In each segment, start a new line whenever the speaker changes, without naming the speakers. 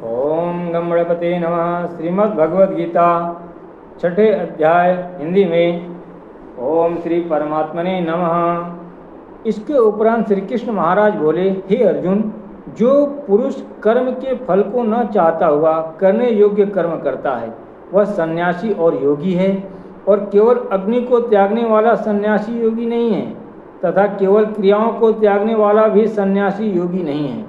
ओम गम गणपते नमः। श्रीमद् भगवद गीता छठे अध्याय हिंदी में। ओम श्री परमात्मने नमः। इसके उपरांत श्री कृष्ण महाराज बोले, हे अर्जुन, जो पुरुष कर्म के फल को न चाहता हुआ करने योग्य कर्म करता है वह सन्यासी और योगी है, और केवल अग्नि को त्यागने वाला सन्यासी योगी नहीं है तथा केवल क्रियाओं को त्यागने वाला भी सन्यासी योगी नहीं है।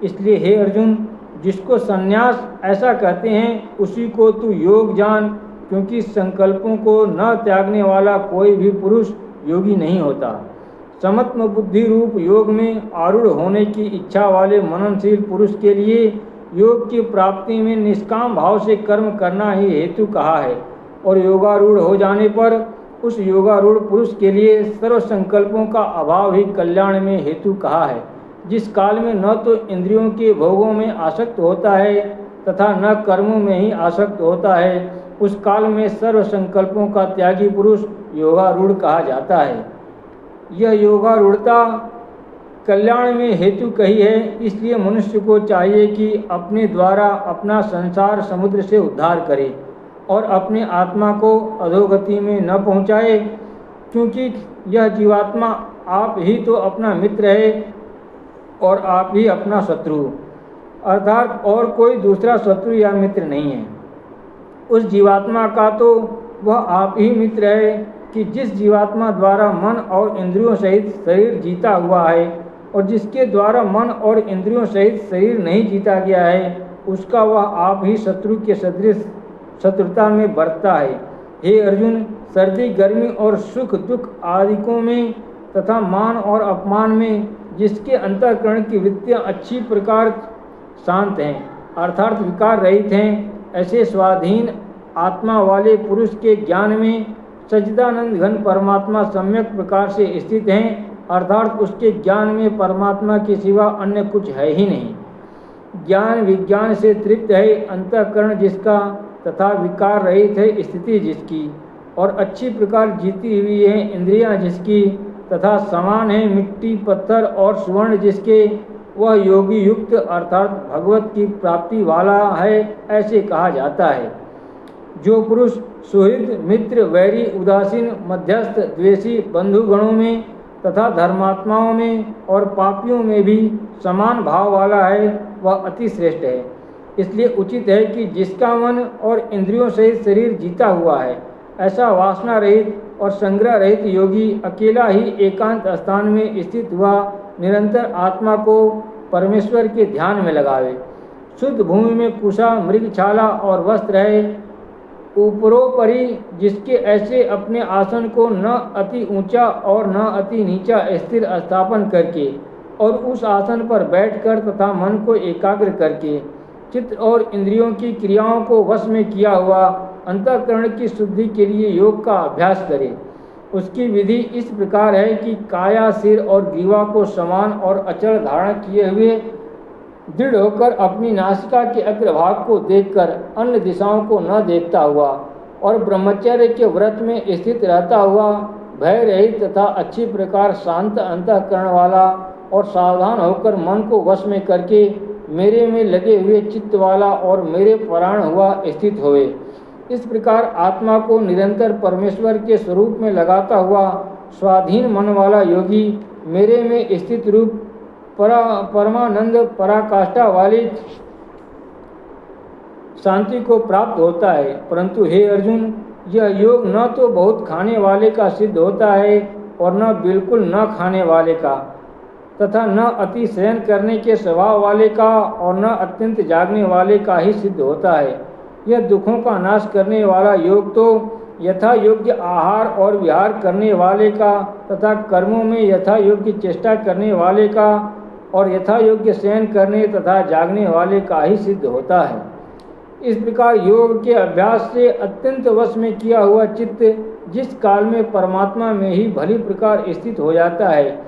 इसलिए हे अर्जुन, जिसको सन्यास ऐसा कहते हैं उसी को तू योग जान, क्योंकि संकल्पों को न त्यागने वाला कोई भी पुरुष योगी नहीं होता। समत्व बुद्धि रूप योग में आरूढ़ होने की इच्छा वाले मननशील पुरुष के लिए योग की प्राप्ति में निष्काम भाव से कर्म करना ही हेतु कहा है, और योगारूढ़ हो जाने पर उस योगारूढ़ पुरुष के लिए सर्व संकल्पों का अभाव ही कल्याण में हेतु कहा है। जिस काल में न तो इंद्रियों के भोगों में आसक्त होता है तथा न कर्मों में ही आसक्त होता है, उस काल में सर्व संकल्पों का त्यागी पुरुष योगारूढ़ कहा जाता है। यह योगारूढ़ता कल्याण में हेतु कही है, इसलिए मनुष्य को चाहिए कि अपने द्वारा अपना संसार समुद्र से उद्धार करे और अपने आत्मा को अधोगति में न पहुँचाए, क्योंकि यह जीवात्मा आप ही तो अपना मित्र है और आप ही अपना शत्रु, अर्थात और कोई दूसरा शत्रु या मित्र नहीं है। उस जीवात्मा का तो वह आप ही मित्र है कि जिस जीवात्मा द्वारा मन और इंद्रियों सहित शरीर जीता हुआ है, और जिसके द्वारा मन और इंद्रियों सहित शरीर नहीं जीता गया है, उसका वह आप ही शत्रु के सदृश शत्रुता में बरतता है। हे अर्जुन, सर्दी गर्मी और सुख दुख आदिकों में तथा मान और अपमान में जिसके अंतःकरण की वृत्तियाँ अच्छी प्रकार शांत हैं, अर्थात विकार रहित हैं, ऐसे स्वाधीन आत्मा वाले पुरुष के ज्ञान में सच्चिदानंद घन परमात्मा सम्यक प्रकार से स्थित हैं, अर्थात उसके ज्ञान में परमात्मा के सिवा अन्य कुछ है ही नहीं। ज्ञान विज्ञान से तृप्त है अंतःकरण जिसका तथा विकार रहित है स्थिति जिसकी, और अच्छी प्रकार जीती हुई है इंद्रियां जिसकी, तथा समान है मिट्टी पत्थर और स्वर्ण जिसके, वह योगी युक्त अर्थात भगवत की प्राप्ति वाला है, ऐसे कहा जाता है। जो पुरुष सुहृद मित्र वैरी उदासीन मध्यस्थ द्वेषी बंधुगणों में तथा धर्मात्माओं में और पापियों में भी समान भाव वाला है, वह अति श्रेष्ठ है। इसलिए उचित है कि जिसका मन और इंद्रियों सहित शरीर जीता हुआ है, ऐसा वासना रहित और संग्रह रहित योगी अकेला ही एकांत स्थान में स्थित हुआ निरंतर आत्मा को परमेश्वर के ध्यान में लगावे। शुद्ध भूमि में कुशा मृगछाला और वस्त्र है, ऊपरोपरि जिसके ऐसे अपने आसन को न अति ऊंचा और न अति नीचा स्थिर स्थापन करके और उस आसन पर बैठकर तथा मन को एकाग्र करके चित्त और इंद्रियों की क्रियाओं को वश में किया हुआ अंतःकरण की शुद्धि के लिए योग का अभ्यास करे। उसकी विधि इस प्रकार है कि काया सिर और ग्रीवा को समान और अचल धारण किए हुए दृढ़ होकर अपनी नासिका के अग्रभाग को देखकर अन्य दिशाओं को न देखता हुआ और ब्रह्मचर्य के व्रत में स्थित रहता हुआ भय रहित तथा अच्छी प्रकार शांत अंतःकरण वाला और सावधान होकर मन को वश में करके मेरे में लगे हुए चित्त वाला और मेरे परायण हुआ स्थित होवे। इस प्रकार आत्मा को निरंतर परमेश्वर के स्वरूप में लगाता हुआ स्वाधीन मन वाला योगी मेरे में स्थित रूप परमानंद पराकाष्ठा वाली शांति को प्राप्त होता है। परंतु हे अर्जुन, यह योग न तो बहुत खाने वाले का सिद्ध होता है और न बिल्कुल न खाने वाले का, तथा न अति शयन करने के स्वभाव वाले का और न अत्यंत जागने वाले का ही सिद्ध होता है। यह दुखों का नाश करने वाला योग तो यथा योग्य आहार और विहार करने वाले का तथा कर्मों में यथा योग्य चेष्टा करने वाले का और यथा योग्य शयन करने तथा जागने वाले का ही सिद्ध होता है। इस प्रकार योग के अभ्यास से अत्यंत वश में किया हुआ चित्त जिस काल में परमात्मा में ही भली प्रकार स्थित हो जाता है,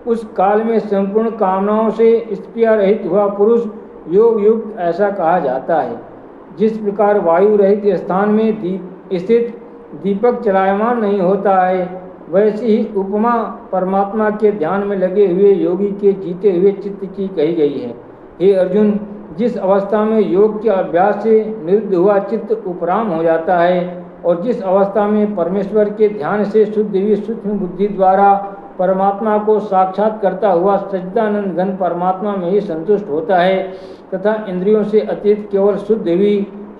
उस काल में संपूर्ण कामनाओं से स्पृहा रहित हुआ पुरुष योग युक्त ऐसा कहा जाता है। जिस प्रकार वायु रहित स्थान में स्थित दीपक चलायमान नहीं होता है, वैसी ही उपमा परमात्मा के ध्यान में लगे हुए योगी के जीते हुए चित्त की कही गई है। हे अर्जुन, जिस अवस्था में योग के अभ्यास से निरुद्ध हुआ चित्त उपराम हो जाता है और जिस अवस्था में परमेश्वर के ध्यान से शुद्ध हुई सूक्ष्म बुद्धि द्वारा परमात्मा को साक्षात करता हुआ सच्चिदानंद घन परमात्मा में ही संतुष्ट होता है तथा इंद्रियों से अतीत केवल शुद्ध हुई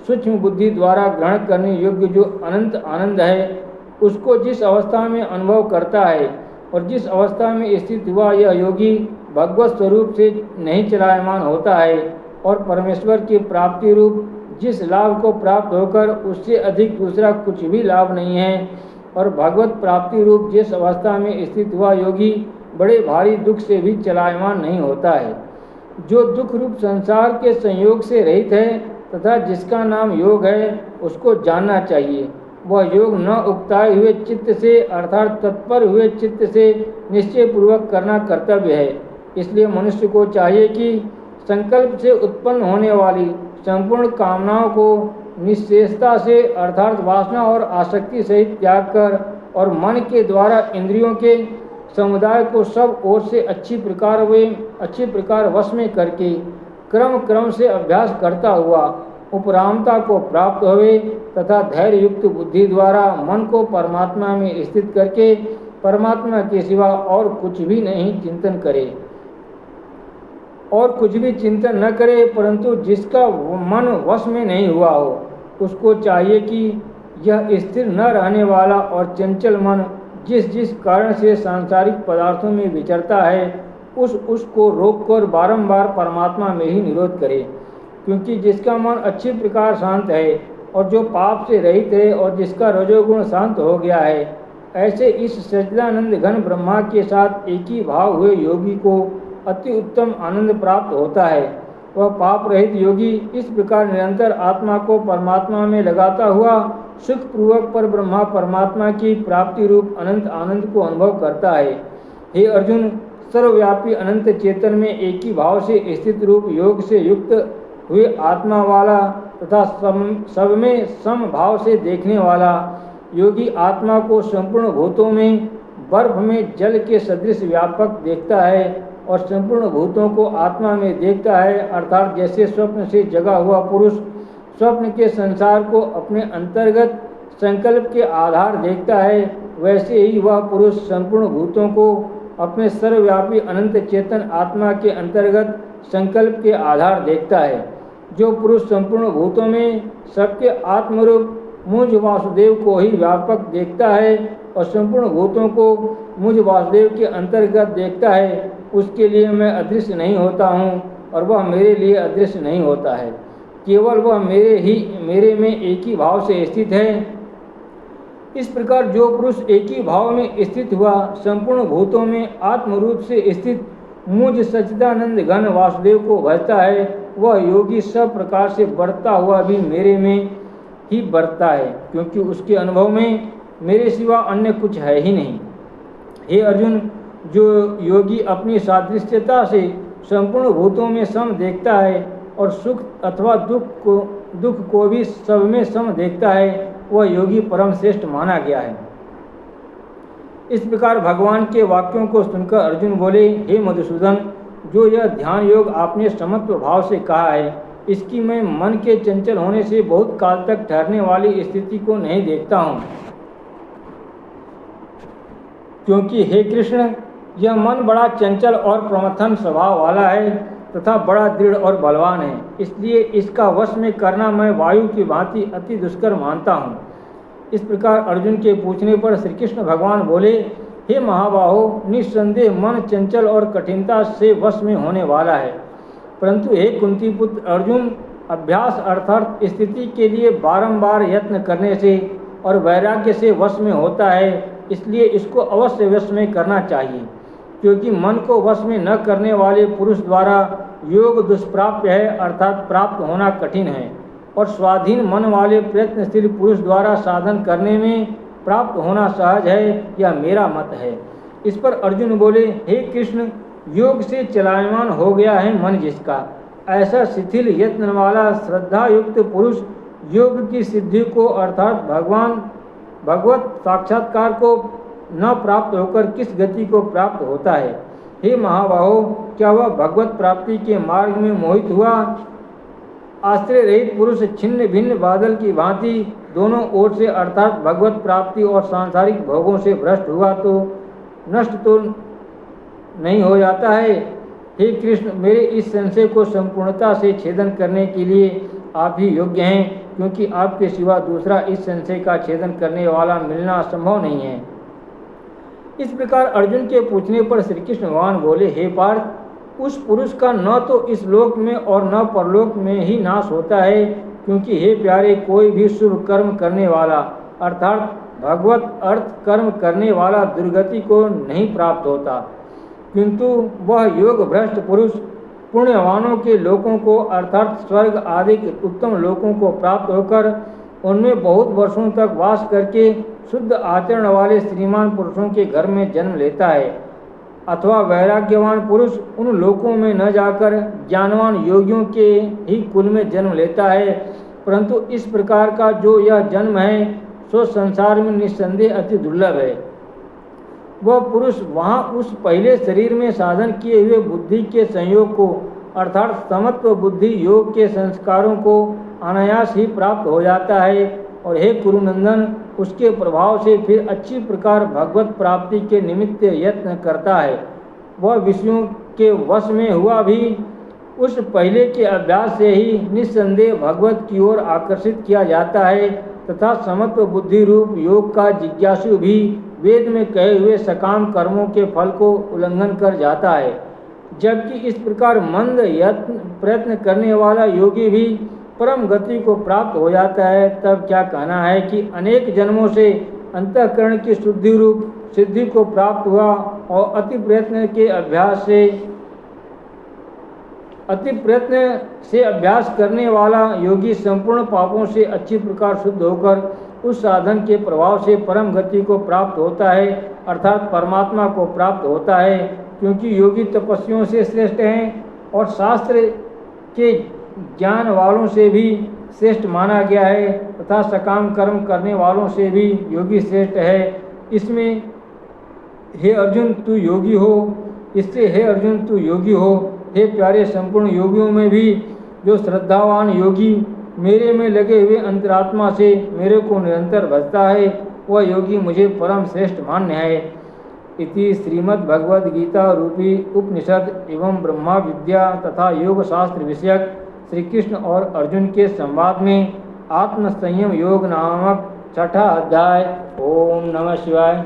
सूक्ष्म बुद्धि द्वारा ग्रहण करने योग्य जो अनंत आनंद है उसको जिस अवस्था में अनुभव करता है और जिस अवस्था में स्थित हुआ यह योगी भगवत स्वरूप से नहीं चलायमान होता है और परमेश्वर की प्राप्ति रूप जिस लाभ को प्राप्त होकर उससे अधिक दूसरा कुछ भी लाभ नहीं है और भगवत प्राप्ति रूप जिस अवस्था में स्थित हुआ योगी बड़े भारी दुख से भी चलायमान नहीं होता है। जो दुख रूप संसार के संयोग से रहित है तथा जिसका नाम योग है उसको जानना चाहिए। वह योग न उकताए हुए चित्त से अर्थात तत्पर हुए चित्त से निश्चय पूर्वक करना कर्तव्य है। इसलिए मनुष्य को चाहिए कि संकल्प से उत्पन्न होने वाली संपूर्ण कामनाओं को निश्चेषता से अर्थात वासना और आसक्ति सहित त्याग कर और मन के द्वारा इंद्रियों के समुदाय को सब ओर से अच्छी प्रकार वश में करके क्रम से अभ्यास करता हुआ उपरामता को प्राप्त हुए तथा धैर्य युक्त बुद्धि द्वारा मन को परमात्मा में स्थित करके परमात्मा के सिवा और कुछ भी नहीं चिंतन करे और कुछ भी चिंतन न करे, परंतु जिसका मन वश में नहीं हुआ हो उसको चाहिए कि यह स्थिर न रहने वाला और चंचल मन जिस कारण से सांसारिक पदार्थों में विचरता है उसको रोककर बारंबार परमात्मा में ही निरोध करे। क्योंकि जिसका मन अच्छी प्रकार शांत है और जो पाप से रहित है और जिसका रजोगुण शांत हो गया है, ऐसे इस सच्चिदानंद घन ब्रह्मा के साथ एक ही भाव हुए योगी को अति उत्तम आनंद प्राप्त होता है। वह पाप रहित योगी इस प्रकार निरंतर आत्मा को परमात्मा में लगाता हुआ सुखपूर्वक पर ब्रह्मा परमात्मा की प्राप्ति रूप अनंत आनंद को अनुभव करता है। हे अर्जुन, सर्वव्यापी अनंत चेतन में एक ही भाव से स्थित रूप योग से युक्त हुए आत्मा वाला तथा सब में सम भाव से देखने वाला योगी आत्मा को संपूर्ण भूतों में बर्फ में जल के सदृश व्यापक देखता है और संपूर्ण भूतों को आत्मा में देखता है। अर्थात जैसे स्वप्न से जगा हुआ पुरुष स्वप्न के संसार को अपने अंतर्गत संकल्प के आधार देखता है, वैसे ही वह पुरुष संपूर्ण भूतों को अपने सर्वव्यापी अनंत चेतन आत्मा के अंतर्गत संकल्प के आधार देखता है। जो पुरुष संपूर्ण भूतों में सबके आत्मरूप मुझ वासुदेव को ही व्यापक देखता है और संपूर्ण भूतों को मुझ वासुदेव के अंतर्गत देखता है, उसके लिए मैं अदृश्य नहीं होता हूँ और वह मेरे लिए अदृश्य नहीं होता है। केवल वह मेरे में एक ही भाव से स्थित है। इस प्रकार जो पुरुष एक ही भाव में स्थित हुआ संपूर्ण भूतों में आत्मरूप से स्थित मुझ सच्चिदानंद घन वासुदेव को भजता है, वह योगी सब प्रकार से बढ़ता हुआ भी मेरे में ही बढ़ता है, क्योंकि उसके अनुभव में मेरे सिवा अन्य कुछ है ही नहीं। हे अर्जुन, जो योगी अपनी सादृश्यता से संपूर्ण भूतों में सम देखता है और सुख अथवा दुख को भी सब में सम देखता है, वह योगी परम श्रेष्ठ माना गया है। इस प्रकार भगवान के वाक्यों को सुनकर अर्जुन बोले, हे मधुसूदन, जो यह ध्यान योग आपने समत्व भाव से कहा है, इसकी मैं मन के चंचल होने से बहुत काल तक ठहरने वाली स्थिति को नहीं देखता हूँ। क्योंकि हे कृष्ण, यह मन बड़ा चंचल और प्रमथन स्वभाव वाला है तथा बड़ा दृढ़ और बलवान है, इसलिए इसका वश में करना मैं वायु की भांति अति दुष्कर मानता हूँ। इस प्रकार अर्जुन के पूछने पर श्री कृष्ण भगवान बोले, हे महाबाहो, निस्संदेह मन चंचल और कठिनता से वश में होने वाला है, परंतु हे कुंती पुत्र अर्जुन, अभ्यास अर्थात स्थिति के लिए बारंबार यत्न करने से और वैराग्य से वश में होता है, इसलिए इसको अवश्य वश में करना चाहिए। क्योंकि मन को वश में न करने वाले पुरुष द्वारा योग दुष्प्राप्य है, अर्थात प्राप्त होना कठिन है, और स्वाधीन मन वाले प्रयत्नशील पुरुष द्वारा साधन करने में प्राप्त होना सहज है, यह मेरा मत है। इस पर अर्जुन बोले, हे कृष्ण, योग से चलायमान हो गया है मन जिसका, ऐसा शिथिल यत्न वाला श्रद्धा युक्त पुरुष योग की सिद्धि को अर्थात भगवत साक्षात्कार को न प्राप्त होकर किस गति को प्राप्त होता है। हे महाबाहो, क्या वह भगवत प्राप्ति के मार्ग में मोहित हुआ आश्रय रहित पुरुष छिन्न भिन्न बादल की भांति दोनों ओर से अर्थात भगवत प्राप्ति और सांसारिक भोगों से भ्रष्ट हुआ तो नष्ट तो नहीं हो जाता है। हे कृष्ण, मेरे इस संशय को संपूर्णता से छेदन करने के लिए आप ही योग्य हैं, क्योंकि आपके सिवा दूसरा इस संशय का छेदन करने वाला मिलना संभव नहीं है। इस प्रकार अर्जुन के पूछने पर श्री कृष्ण भगवान बोले, हे पार्थ, उस पुरुष का न तो इस लोक में और न परलोक में ही नाश होता है, क्योंकि हे प्यारे, कोई भी शुभ कर्म करने वाला अर्थात भगवत अर्थ कर्म करने वाला दुर्गति को नहीं प्राप्त होता, किंतु वह योग भ्रष्ट पुरुष पुण्यवानों के लोकों को अर्थात स्वर्ग आदि उत्तम लोकों को प्राप्त होकर उनमें बहुत वर्षों तक वास करके शुद्ध आचरण वाले श्रीमान पुरुषों के घर में जन्म लेता है। अथवा वैराग्यवान पुरुष उन लोकों में न जाकर ज्ञानवान योगियों के ही कुल में जन्म लेता है। परंतु इस प्रकार का जो यह जन्म है सो संसार में निस्संदेह अति दुर्लभ है। वह पुरुष वहाँ उस पहले शरीर में साधन किए हुए बुद्धि के संयोग को अर्थात समत्व बुद्धि योग के संस्कारों को अनायास ही प्राप्त हो जाता है। और हे कुरुनंदन, उसके प्रभाव से फिर अच्छी प्रकार भगवत प्राप्ति के निमित्त यत्न करता है। वह विषयों के वश में हुआ भी उस पहले के अभ्यास से ही निस्संदेह भगवत की ओर आकर्षित किया जाता है तथा समत्व बुद्धि रूप योग का जिज्ञासु भी वेद में कहे हुए सकाम कर्मों के फल को उल्लंघन कर जाता है। जबकि इस प्रकार मंद यत्न प्रयत्न करने वाला योगी भी परम गति को प्राप्त हो जाता है। तब क्या कहना है कि अनेक जन्मों से अंतःकरण की शुद्धि रूप सिद्धि को प्राप्त हुआ और अति प्रयत्न से अभ्यास करने वाला योगी संपूर्ण पापों से अच्छी प्रकार शुद्ध होकर उस साधन के प्रभाव से परम गति को प्राप्त होता है अर्थात परमात्मा को प्राप्त होता है। क्योंकि योगी तपस्वियों से श्रेष्ठ हैं और शास्त्र के ज्ञान वालों से भी श्रेष्ठ माना गया है तथा सकाम कर्म करने वालों से भी योगी श्रेष्ठ है। इसमें हे अर्जुन तू योगी हो, इससे हे अर्जुन तू योगी हो। हे प्यारे, संपूर्ण योगियों में भी जो श्रद्धावान योगी मेरे में लगे हुए अंतरात्मा से मेरे को निरंतर भजता है वह योगी मुझे परम श्रेष्ठ मान्य है। इति श्रीमद् भगवद गीता रूपी उपनिषद एवं ब्रह्मा विद्या तथा योग शास्त्र विषयक श्री कृष्ण और अर्जुन के संवाद में आत्म संयम योग नामक छठा अध्याय। ओम नमः शिवाय।